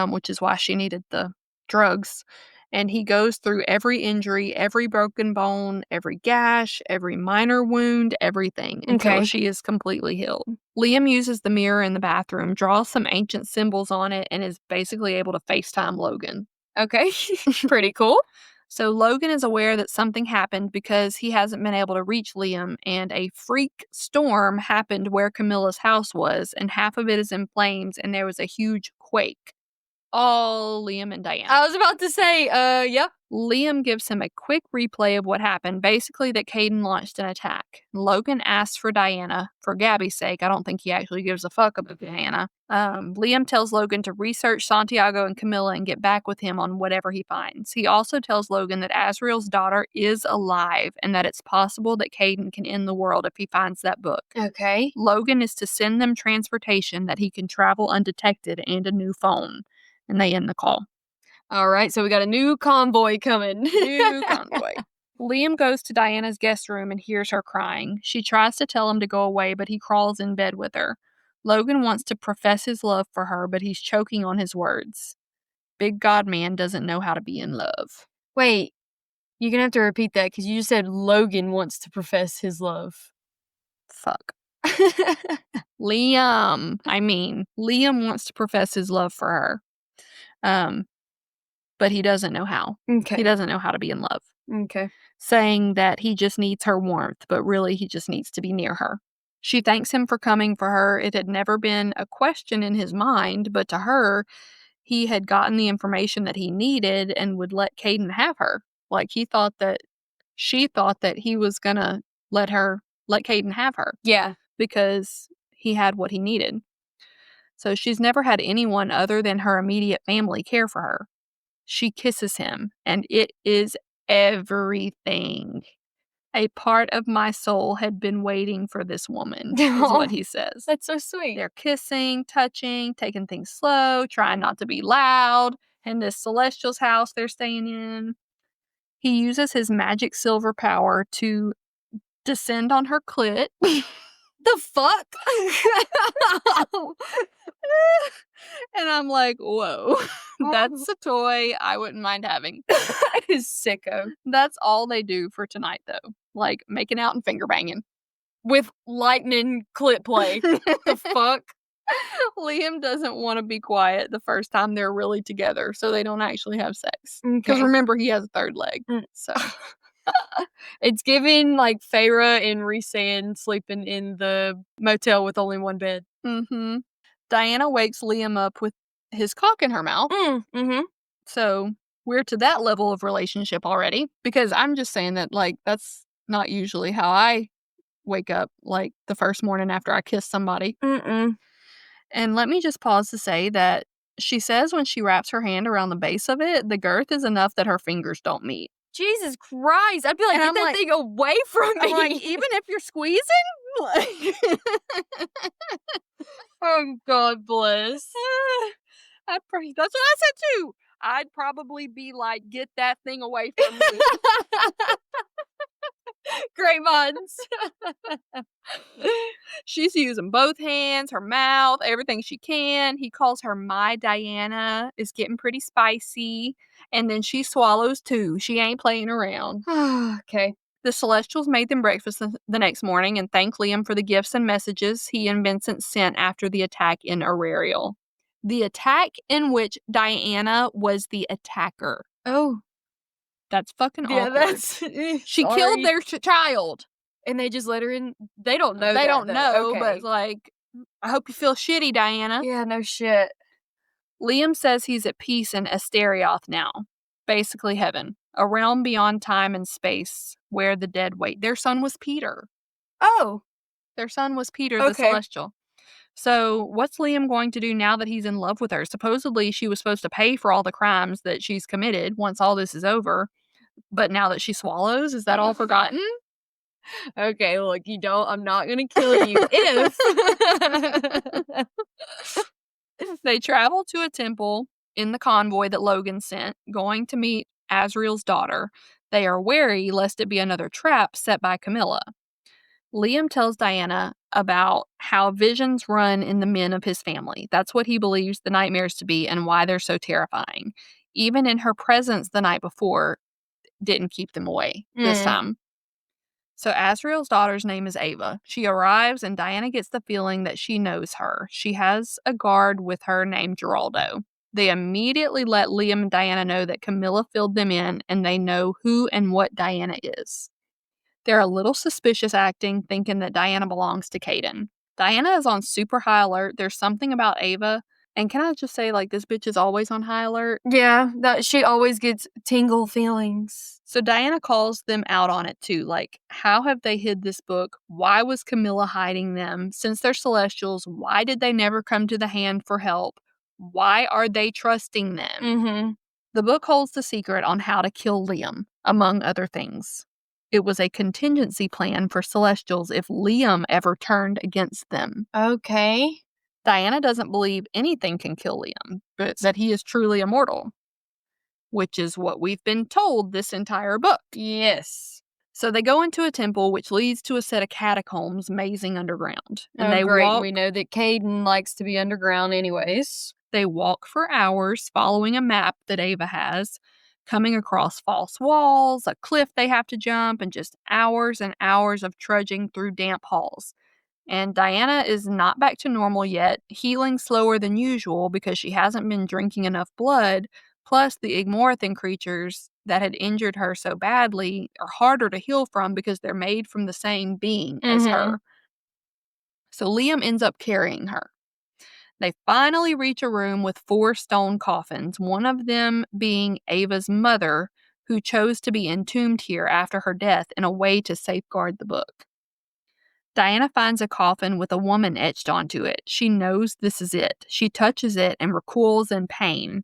which is why she needed the drugs. And he goes through every injury, every broken bone, every gash, every minor wound, everything until she is completely healed. Liam uses the mirror in the bathroom, draws some ancient symbols on it, and is basically able to FaceTime Logan.
Okay. Pretty cool.
So Logan is aware that something happened because he hasn't been able to reach Liam, and a freak storm happened where Camilla's house was, and half of it is in flames, and there was a huge quake. All Liam and Diana.
I was about to say, yeah.
Liam gives him a quick replay of what happened, basically that Caden launched an attack. Logan asks for Diana, for Gabby's sake. I don't think he actually gives a fuck about Diana. Liam tells Logan to research Santiago and Camilla and get back with him on whatever he finds. He also tells Logan that Azrael's daughter is alive and that it's possible that Caden can end the world if he finds that book.
Okay.
Logan is to send them transportation that he can travel undetected and a new phone. And they end the call.
All right, so we got a new convoy coming.
New convoy. Liam goes to Diana's guest room and hears her crying. She tries to tell him to go away, but he crawls in bed with her. Logan wants to profess his love for her, but he's choking on his words. Big God Man doesn't know how to be in love.
Wait, you're going to have to repeat that because you just said Logan wants to profess his love.
Fuck. Liam wants to profess his love for her. But he doesn't know how.
Okay.
He doesn't know how to be in love.
Okay.
Saying that he just needs her warmth, but really he just needs to be near her. She thanks him for coming for her. It had never been a question in his mind, but to her, he had gotten the information that he needed and would let Caden have her. Like, she thought that he was gonna let Caden have her.
Yeah.
Because he had what he needed. So she's never had anyone other than her immediate family care for her. She kisses him, and it is everything. A part of my soul had been waiting for this woman, is what he says.
That's so sweet.
They're kissing, touching, taking things slow, trying not to be loud, in this celestial's house they're staying in. He uses his magic silver power to descend on her clit.
The fuck?
And I'm like, whoa, that's a toy I wouldn't mind having.
That is sicko.
That's all they do for tonight, though. Like, making out and finger banging.
With lightning clip play. The fuck?
Liam doesn't want to be quiet the first time they're really together, so they don't actually have sex. Because
Okay.
remember, he has a third leg. So
It's giving like Feyre and Rhysand sleeping in the motel with only one bed.
mm-hmm. Diana wakes Liam up with his cock in her mouth.
Mm-hmm.
So we're to that level of relationship already. Because I'm just saying that, like, that's not usually how I wake up, like, the first morning after I kiss somebody.
Mm-mm.
And let me just pause to say that she says when she wraps her hand around the base of it, the girth is enough that her fingers don't meet.
Jesus Christ. I'd be like,
And
get
I'm
that
like-
thing away from me.
I'm like, even if you're squeezing? Like,
oh, God bless.
that's what I said too. I'd probably be like, get that thing away from me.
Great minds.
She's using both hands, her mouth, everything she can. He calls her my Diana. It's getting pretty spicy. And then she swallows too. She ain't playing around.
Okay.
The Celestials made them breakfast the next morning and thanked Liam for the gifts and messages he and Vincent sent after the attack in Ariel. The attack in which Diana was the attacker.
Oh.
That's fucking
Yeah,
awkward.
that's...
She killed their child.
And they just let her in? They don't know
They
that,
don't
though.
know,
Okay.
but like, I hope you feel shitty, Diana.
Yeah, no shit.
Liam says he's at peace in Asterioth now. Basically heaven. A realm beyond time and space where the dead wait. Their son was Peter.
Oh.
Their son was Peter the Celestial. So what's Liam going to do now that he's in love with her? Supposedly she was supposed to pay for all the crimes that she's committed once all this is over. But now that she swallows, is that all forgotten?
Okay, look, I'm not gonna kill you if...
They travel to a temple in the convoy that Logan sent, going to meet Azrael's daughter. They are wary lest it be another trap set by Camilla. Liam tells Diana about how visions run in the men of his family. That's what he believes the nightmares to be and why they're so terrifying. Even in her presence the night before didn't keep them away this time. So Azrael's daughter's name is Ava. She arrives and Diana gets the feeling that she knows her. She has a guard with her named Geraldo. They immediately let Liam and Diana know that Camilla filled them in and they know who and what Diana is. They're a little suspicious acting, thinking that Diana belongs to Caden. Diana is on super high alert. There's something about Ava. And can I just say, like, this bitch is always on high alert?
Yeah, that she always gets tingle feelings.
So Diana calls them out on it too. Like, how have they hid this book? Why was Camilla hiding them? Since they're Celestials, why did they never come to the hand for help? Why are they trusting them?
Mm-hmm.
The book holds the secret on how to kill Liam, among other things. It was a contingency plan for Celestials if Liam ever turned against them.
Okay.
Diana doesn't believe anything can kill Liam, but that he is truly immortal, which is what we've been told this entire book.
Yes.
So they go into a temple, which leads to a set of catacombs mazing underground. And
Oh,
they
great.
walk.
We know that Caden likes to be underground anyways.
They walk for hours following a map that Ava has, coming across false walls, a cliff they have to jump, and just hours and hours of trudging through damp halls. And Diana is not back to normal yet, healing slower than usual because she hasn't been drinking enough blood, plus the Igmorathan creatures that had injured her so badly are harder to heal from because they're made from the same being as her. So Liam ends up carrying her. They finally reach a room with 4 stone coffins, one of them being Ava's mother, who chose to be entombed here after her death in a way to safeguard the book. Diana finds a coffin with a woman etched onto it. She knows this is it. She touches it and recoils in pain.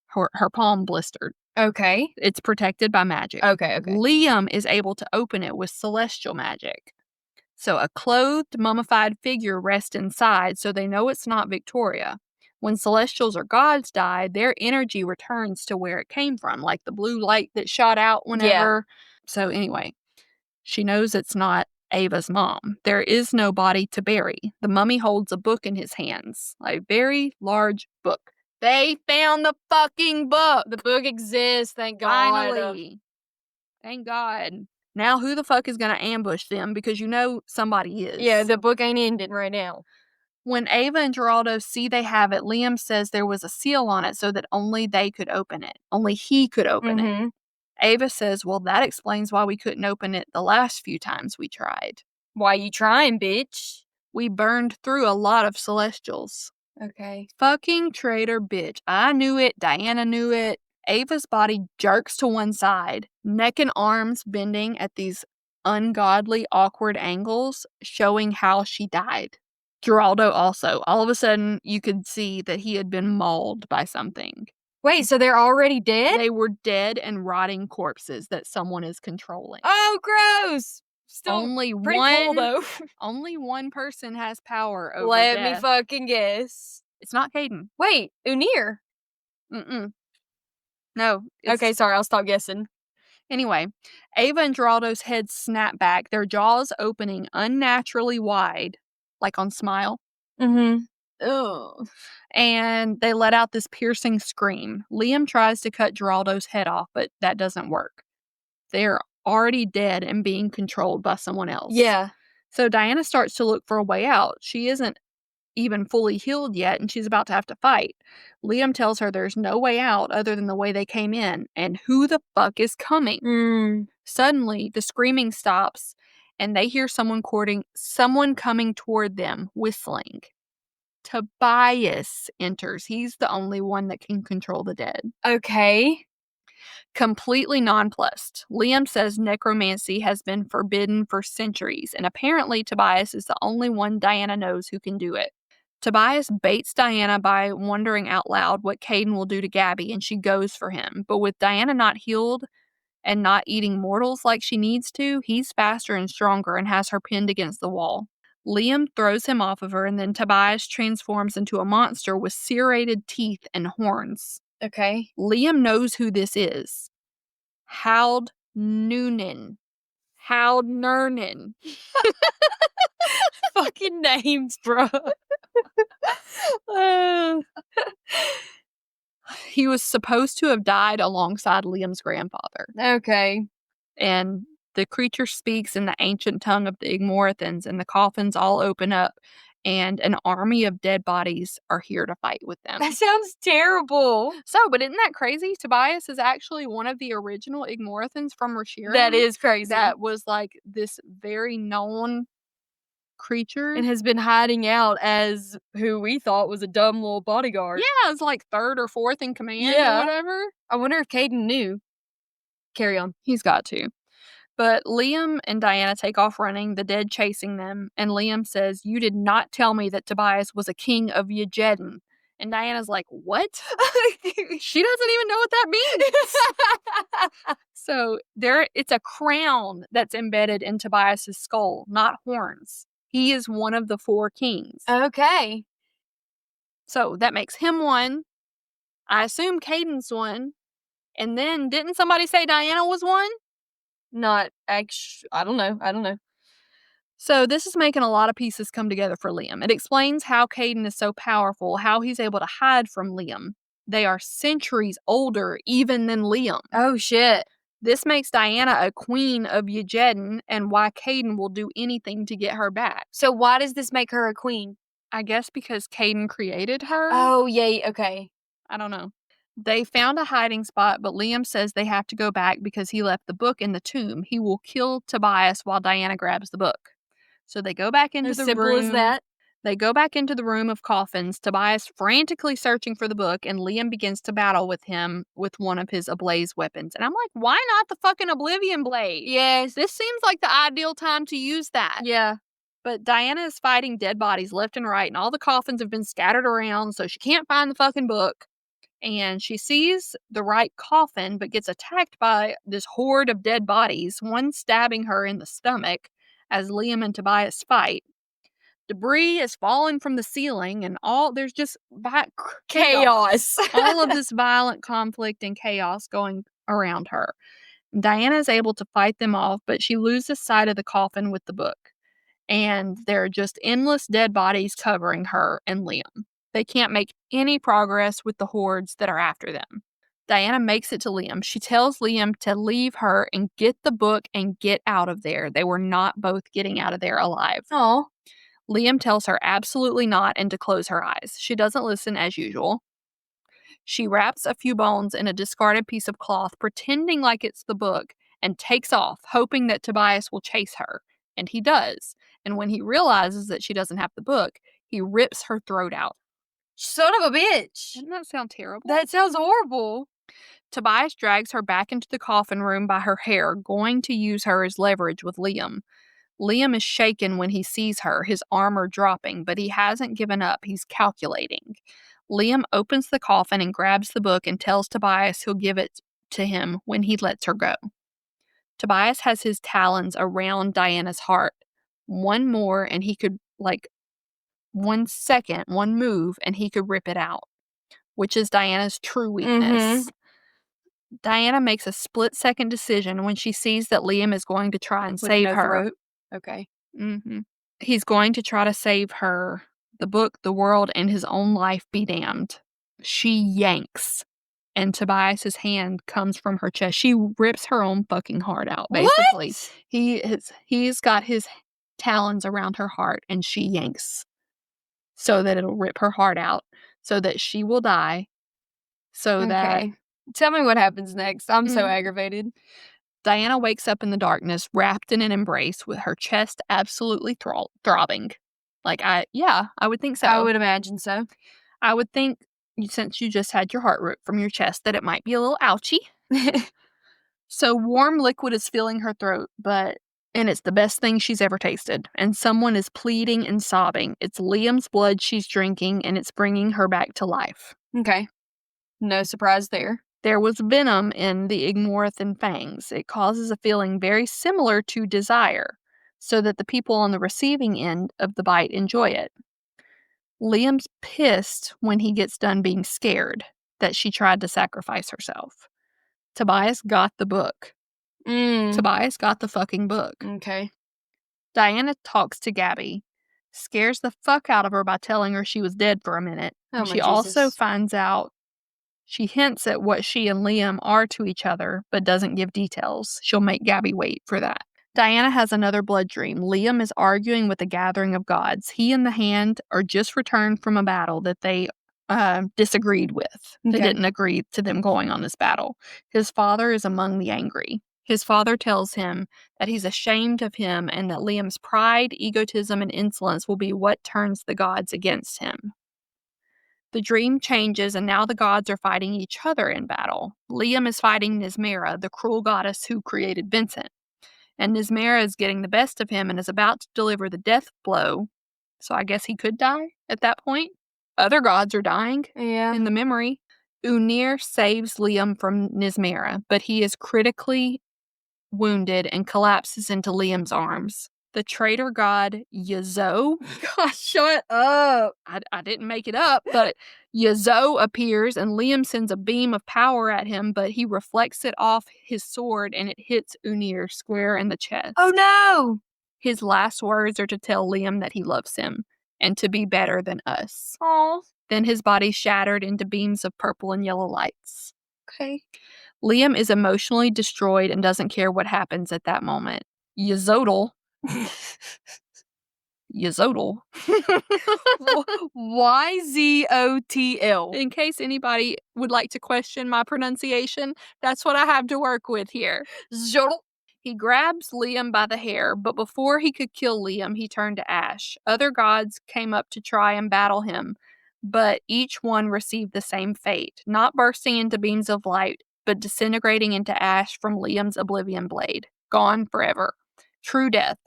Her palm blistered.
Okay.
It's protected by magic.
Okay.
Liam is able to open it with celestial magic. So a clothed, mummified figure rests inside, so they know it's not Victoria. When celestials or gods die, their energy returns to where it came from, like the blue light that shot out whenever. Yeah. So anyway, she knows it's not Ava's mom. There is no body to bury. The mummy holds a book in his hands, a very large book. They found the fucking book!
The book exists, thank God.
Finally. Thank God. Now who the fuck is going to ambush them? Because you know somebody is.
Yeah, the book ain't ending right now.
When Ava and Geraldo see they have it, Liam says there was a seal on it so that only they could open it. Only he could open it. Ava says, well, that explains why we couldn't open it the last few times we tried.
Why you trying, bitch?
We burned through a lot of celestials.
Okay.
Fucking traitor bitch. I knew it. Diana knew it. Ava's body jerks to one side, neck and arms bending at these ungodly, awkward angles, showing how she died. Geraldo also. All of a sudden, you could see that he had been mauled by something.
Wait, so they're already dead?
They were dead and rotting corpses that someone is controlling.
Oh, gross! Still
only
pretty cool, though.
Only one person has power over
Let
death.
me fucking guess.
It's not Caden.
Wait, Unir.
No.
Okay, sorry, I'll stop guessing.
Anyway, Ava and Geraldo's heads snap back, their jaws opening unnaturally wide, like on Smile.
Ugh.
And they let out this piercing scream. Liam tries to cut Geraldo's head off, but that doesn't work. They're already dead and being controlled by someone else.
Yeah.
So Diana starts to look for a way out. She isn't even fully healed yet, and she's about to have to fight. Liam tells her there's no way out other than the way they came in, and who the fuck is coming? Suddenly, the screaming stops, and they hear someone coming toward them, whistling. Tobias enters. He's the only one that can control the dead.
Okay.
Completely nonplussed. Liam says necromancy has been forbidden for centuries, and apparently Tobias is the only one Diana knows who can do it. Tobias baits Diana by wondering out loud what Caden will do to Gabby, and she goes for him. But with Diana not healed and not eating mortals like she needs to, he's faster and stronger and has her pinned against the wall. Liam throws him off of her, and then Tobias transforms into a monster with serrated teeth and horns.
Okay.
Liam knows who this is. Hald Noonan. Hald Nernan.
Fucking names, bro.
He was supposed to have died alongside Liam's grandfather.
Okay.
And the creature speaks in the ancient tongue of the Igmorithans, and the coffins all open up, and an army of dead bodies are here to fight with them.
That sounds terrible.
So, but isn't that crazy? Tobias is actually one of the original Igmorithans from Rashirin.
That is crazy.
That was like this very known creature.
And has been hiding out as who we thought was a dumb little bodyguard.
Yeah, it's like third or fourth in command or whatever.
I wonder if Caden knew. Carry on.
He's got to. But Liam and Diana take off running, the dead chasing them, and Liam says, "You did not tell me that Tobias was a king of Yejedin." And Diana's like, "What?" She doesn't even know what that means. So it's a crown that's embedded in Tobias's skull, not horns. He is one of the 4 kings.
Okay.
So that makes him one. I assume Caden's one. And then didn't somebody say Diana was one?
Not actually. I don't know.
So this is making a lot of pieces come together for Liam. It explains how Caden is so powerful, how he's able to hide from Liam. They are centuries older even than Liam.
Oh, shit.
This makes Diana a queen of Yejedin, and why Caden will do anything to get her back.
So why does this make her a queen?
I guess because Caden created her.
Oh, yay. Okay.
I don't know. They found a hiding spot, but Liam says they have to go back because he left the book in the tomb. He will kill Tobias while Diana grabs the book. So they go back into the room.
As simple as that.
They go back into the room of coffins, Tobias frantically searching for the book, and Liam begins to battle with him with one of his ablaze weapons. And I'm like, why not the fucking Oblivion Blade?
Yes.
This seems like the ideal time to use that.
Yeah.
But Diana is fighting dead bodies left and right, and all the coffins have been scattered around, so she can't find the fucking book. And she sees the right coffin, but gets attacked by this horde of dead bodies, one stabbing her in the stomach as Liam and Tobias fight. Debris is falling from the ceiling, and there's just
chaos.
All of this violent conflict and chaos going around her. Diana is able to fight them off, but she loses sight of the coffin with the book. And there are just endless dead bodies covering her and Liam. They can't make any progress with the hordes that are after them. Diana makes it to Liam. She tells Liam to leave her and get the book and get out of there. They were not both getting out of there alive.
Oh.
Liam tells her absolutely not and to close her eyes. She doesn't listen as usual. She wraps a few bones in a discarded piece of cloth, pretending like it's the book, and takes off, hoping that Tobias will chase her. And he does. And when he realizes that she doesn't have the book, he rips her throat out.
Son of a bitch.
Doesn't that sound terrible?
That sounds horrible.
Tobias drags her back into the coffin room by her hair, going to use her as leverage with Liam. Liam is shaken when he sees her, his armor dropping, but he hasn't given up. He's calculating. Liam opens the coffin and grabs the book and tells Tobias he'll give it to him when he lets her go. Tobias has his talons around Diana's heart. One more and he could, 1 second, one move, and he could rip it out, which is Diana's true weakness. Diana makes a split-second decision when she sees that Liam is going to try and save her.
Throat? Okay.
He's going to try to save her, the book, the world, and his own life be damned. She yanks, and Tobias's hand comes from her chest. She rips her own fucking heart out, basically.
What?
He's got his talons around her heart, and she yanks so that it'll rip her heart out, so that she will die, so that...
Tell me what happens next. I'm so aggravated.
Diana wakes up in the darkness, wrapped in an embrace, with her chest absolutely throbbing. I would think so.
I would imagine so.
I would think, since you just had your heart ripped from your chest, that it might be a little ouchy. So warm liquid is filling her throat, and it's the best thing she's ever tasted. And someone is pleading and sobbing. It's Liam's blood she's drinking, and it's bringing her back to life.
Okay. No surprise there.
There was venom in the Ignorathan fangs. It causes a feeling very similar to desire, so that the people on the receiving end of the bite enjoy it. Liam's pissed when he gets done being scared that she tried to sacrifice herself. Tobias got the book. Tobias got the fucking book.
Okay.
Diana talks to Gabby, scares the fuck out of her by telling her she was dead for a minute.
And
she also finds out. She hints at what she and Liam are to each other, but doesn't give details. She'll make Gabby wait for that. Diana has another blood dream. Liam is arguing with a gathering of gods. He and the Hand are just returned from a battle that they disagreed with. They didn't agree to them going on this battle. His father is among the angry. His father tells him that he's ashamed of him and that Liam's pride, egotism, and insolence will be what turns the gods against him. The dream changes, and now the gods are fighting each other in battle. Liam is fighting Nismera, the cruel goddess who created Vincent. And Nismera is getting the best of him and is about to deliver the death blow. So I guess he could die at that point. Other gods are dying in the memory. Unir saves Liam from Nismera, but he is critically wounded and collapses into Liam's arms. The traitor god Yazo.
Gosh, shut up.
I didn't make it up, but Yazo appears and Liam sends a beam of power at him, but he reflects it off his sword and it hits Unir square in the chest.
Oh no!
His last words are to tell Liam that he loves him and to be better than us.
Aww.
Then his body shattered into beams of purple and yellow lights.
Okay.
Liam is emotionally destroyed and doesn't care what happens at that moment. Yazodel. Yazodel.
YZOTL.
In case anybody would like to question my pronunciation, that's what I have to work with here.
Zodel.
He grabs Liam by the hair, but before he could kill Liam, he turned to ash. Other gods came up to try and battle him, but each one received the same fate, not bursting into beams of light, but disintegrating into ash from Liam's oblivion blade. Gone forever. True death.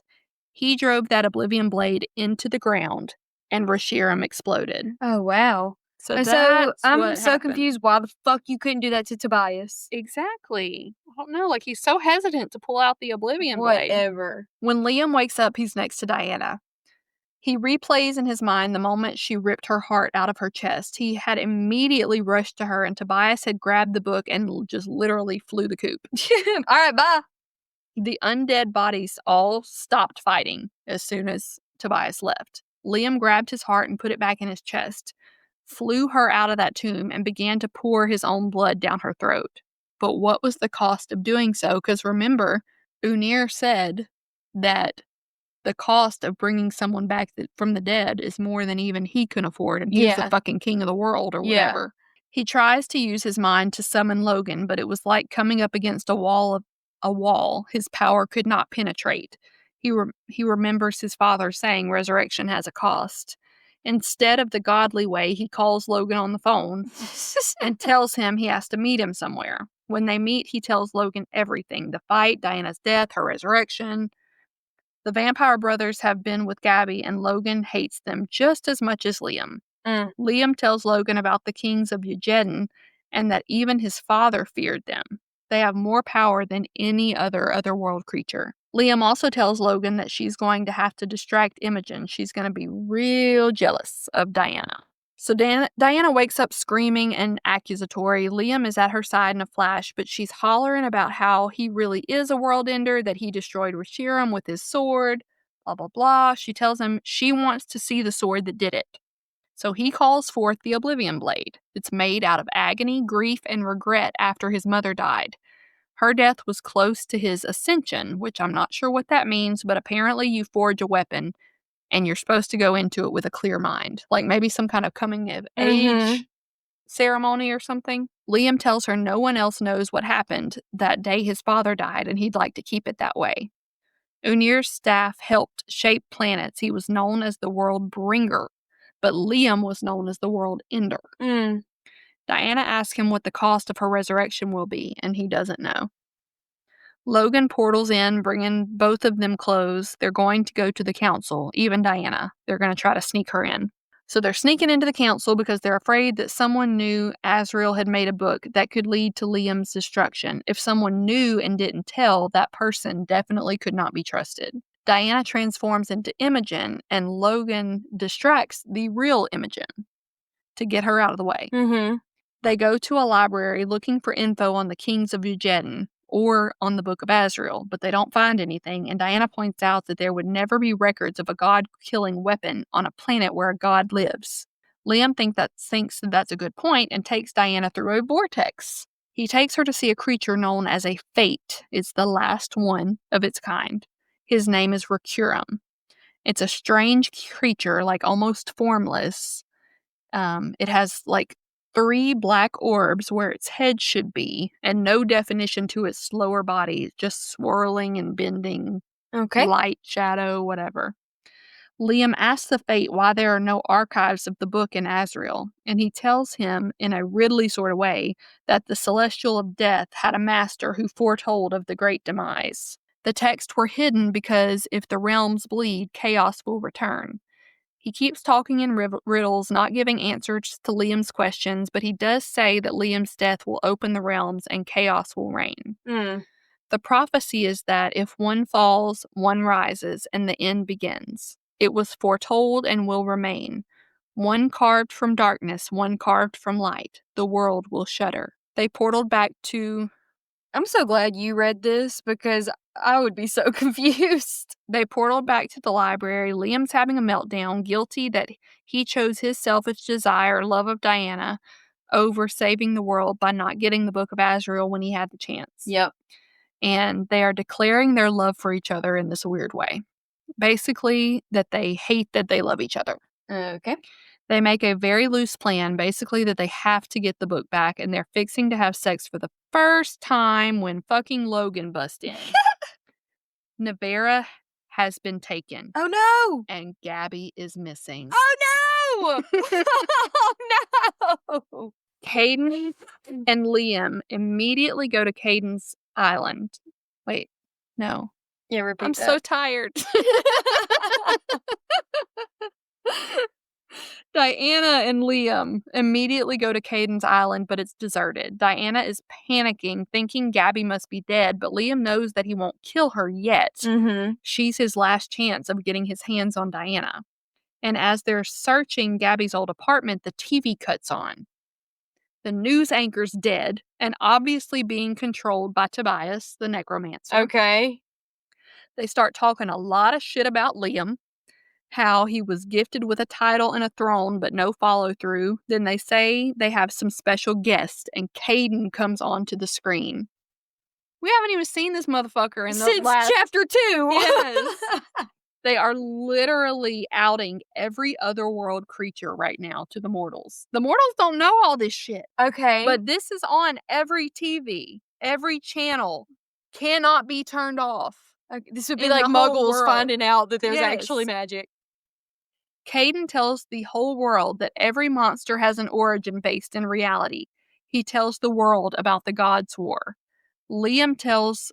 He drove that oblivion blade into the ground, and Reshiram exploded.
Oh, wow.
So
I'm so confused why the fuck you couldn't do that to Tobias.
Exactly. I don't know, he's so hesitant to pull out the oblivion blade.
Whatever.
When Liam wakes up, he's next to Diana. He replays in his mind the moment she ripped her heart out of her chest. He had immediately rushed to her, and Tobias had grabbed the book and just literally flew the coop.
All right, bye.
The undead bodies all stopped fighting as soon as Tobias left. Liam grabbed his heart and put it back in his chest, flew her out of that tomb, and began to pour his own blood down her throat. But what was the cost of doing so? Because remember, Unir said that the cost of bringing someone back from the dead is more than even he can afford, and he's the fucking king of the world or whatever. He tries to use his mind to summon Logan, but it was like coming up against a wall his power could not penetrate. He remembers his father saying resurrection has a cost. Instead of the godly way, he calls Logan on the phone and tells him he has to meet him somewhere. When they meet, he tells Logan everything: the fight, Diana's death, her resurrection. The vampire brothers have been with Gabby, and Logan hates them just as much as Liam. Liam tells Logan about the kings of Ujedden and that even his father feared them. They have more power than any other otherworld creature. Liam also tells Logan that she's going to have to distract Imogen. She's going to be real jealous of Diana. So Diana wakes up screaming and accusatory. Liam is at her side in a flash, but she's hollering about how he really is a world ender, that he destroyed Reshiram with his sword, blah, blah, blah. She tells him she wants to see the sword that did it. So he calls forth the Oblivion Blade. It's made out of agony, grief, and regret after his mother died. Her death was close to his ascension, which I'm not sure what that means, but apparently you forge a weapon and you're supposed to go into it with a clear mind. Like maybe some kind of coming of age ceremony or something. Liam tells her no one else knows what happened that day his father died, and he'd like to keep it that way. Unir's staff helped shape planets. He was known as the World Bringer, but Liam was known as the World Ender. Diana asks him what the cost of her resurrection will be, and he doesn't know. Logan portals in, bringing both of them clothes. They're going to go to the council, even Diana. They're going to try to sneak her in. So they're sneaking into the council because they're afraid that someone knew Azrael had made a book that could lead to Liam's destruction. If someone knew and didn't tell, that person definitely could not be trusted. Diana transforms into Imogen, and Logan distracts the real Imogen to get her out of the way. They go to a library looking for info on the kings of Ujedden or on the Book of Azrael, but they don't find anything, and Diana points out that there would never be records of a god-killing weapon on a planet where a god lives. Liam thinks that's a good point and takes Diana through a vortex. He takes her to see a creature known as a Fate. It's the last one of its kind. His name is Recurum. It's a strange creature, like almost formless. It has like 3 black orbs where its head should be, and no definition to its lower body, just swirling and bending. Light, shadow, whatever. Liam asks the Fate why there are no archives of the book in Azrael, and he tells him, in a Ridley sort of way, that the Celestial of Death had a master who foretold of the great demise. The texts were hidden because if the realms bleed, chaos will return. He keeps talking in riddles, not giving answers to Liam's questions, but he does say that Liam's death will open the realms and chaos will reign. The prophecy is that if one falls, one rises, and the end begins. It was foretold and will remain. One carved from darkness, one carved from light. The world will shudder. They portaled back to...
I'm so glad you read this because I would be so confused.
They portaled back to the library. Liam's having a meltdown, guilty that he chose his selfish desire, love of Diana, over saving the world by not getting the Book of Azrael when he had the chance. And they are declaring their love for each other in this weird way. Basically, that they hate that they love each other. They make a very loose plan, basically that they have to get the book back, and they're fixing to have sex for the first time when fucking Logan busts in. Nevera has been taken.
Oh no!
And Gabby is missing.
Oh no! Oh no!
Caden and Liam immediately go to Caden's island. Wait, no.
Yeah, repeat
I'm
that.
so tired. Diana and Liam immediately go to Caden's island, but it's deserted. Diana is panicking, thinking Gabby must be dead, but Liam knows that he won't kill her yet. She's his last chance of getting his hands on Diana. And as they're searching Gabby's old apartment, the TV cuts on. The news anchor's dead and obviously being controlled by Tobias, the necromancer.
Okay.
They start talking a lot of shit about Liam, how he was gifted with a title and a throne, but no follow through. Then they say they have some special guest, and Caden comes onto the screen. We haven't even seen this motherfucker in the
Since chapter 2.
Yes. They are literally outing every other world creature right now to the mortals. The mortals don't know all this shit.
Okay.
But this is on every TV, every channel. Cannot be turned off.
Okay, this would be
in
like
the whole
muggles
world.
finding out that there's
Yes.
actually magic.
Caden tells the whole world that every monster has an origin based in reality. He tells the world about the Gods' War. Liam tells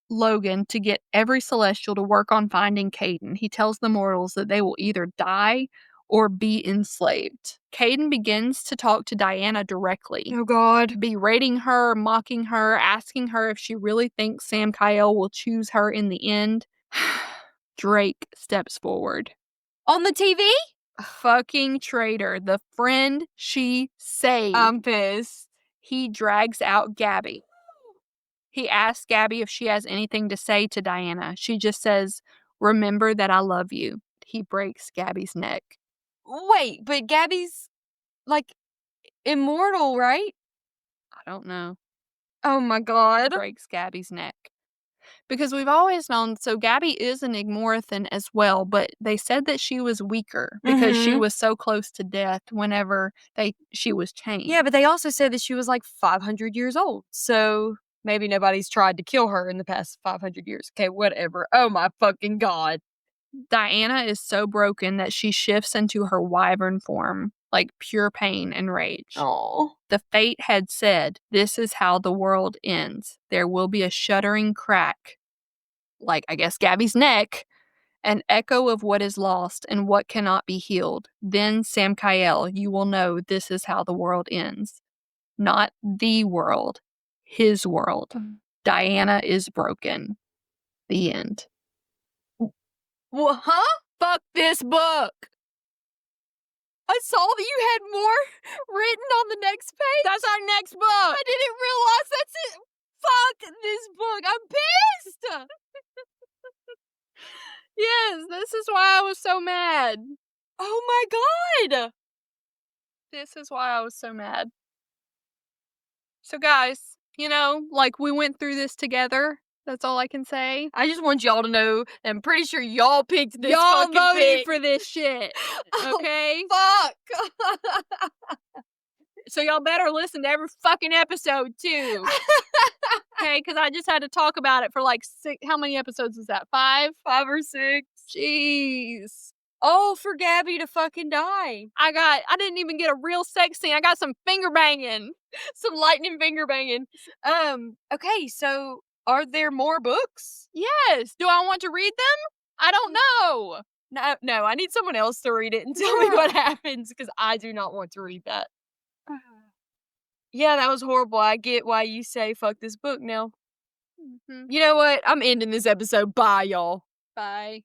Logan to get every celestial to work on finding Caden. He tells the mortals that they will either die or be enslaved. Caden begins to talk to Diana directly,
Oh, God.
berating her, mocking her, asking her if she really thinks Sam Kyle will choose her in the end. Drake steps forward.
On the TV?
Fucking traitor. The friend she saved.
I'm pissed.
He drags out Gabby. He asks Gabby if she has anything to say to Diana. She just says, "Remember that I love you." He breaks Gabby's neck.
Wait, but Gabby's, like, immortal, right?
I don't know.
Oh, my God.
Breaks Gabby's neck. Because we've always known, so Gabby is an Igmorathan as well, but they said that she was weaker because she was so close to death whenever she was chained.
Yeah, but they also said that she was like 500 years old. So maybe nobody's tried to kill her in the past 500 years. Okay, whatever. Oh, my fucking God.
Diana is so broken that she shifts into her wyvern form, like pure pain and rage.
Oh.
The fate had said, "This is how the world ends. There will be a shuddering crack," like, I guess, Gabby's neck, "an echo of what is lost and what cannot be healed. Then, Sam Kyle, you will know this is how the world ends. Not the world, his world. Diana is broken." The end.
Well, huh?
Fuck this book!
I saw that you had more written on the next page.
That's our next book!
I didn't realize that's it. Fuck this book. I'm pissed.
Yes, this is why I was so mad.
Oh my God.
This is why I was so mad. So guys, like, we went through this together. That's all I can say.
I just want y'all to know that I'm pretty sure y'all picked this
Y'all
fucking
voted
pick.
for this shit. Okay?
Fuck.
So y'all better listen to every fucking episode too. Okay? Because I just had to talk about it for like 6. How many episodes is that? 5?
5 or 6.
Jeez.
Oh, for Gabby to fucking die.
I didn't even get a real sex scene. I got some finger banging.
Some lightning finger banging. Okay, so are there more books?
Yes. Do I want to read them? I don't know.
No, I need someone else to read it and tell me what happens because I do not want to read that. Yeah, that was horrible. I get why you say fuck this book now.
Mm-hmm.
You know what? I'm ending this episode. Bye, y'all.
Bye.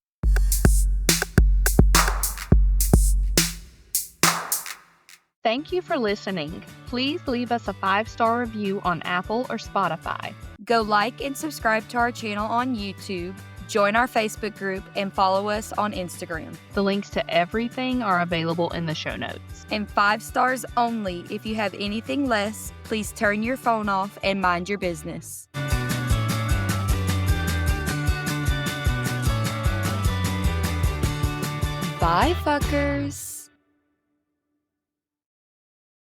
Thank you for listening. Please leave us a 5-star review on Apple or Spotify.
Go like and subscribe to our channel on YouTube, join our Facebook group, and follow us on Instagram.
The links to everything are available in the show notes.
And 5 stars only. If you have anything less, please turn your phone off and mind your business. Bye, fuckers.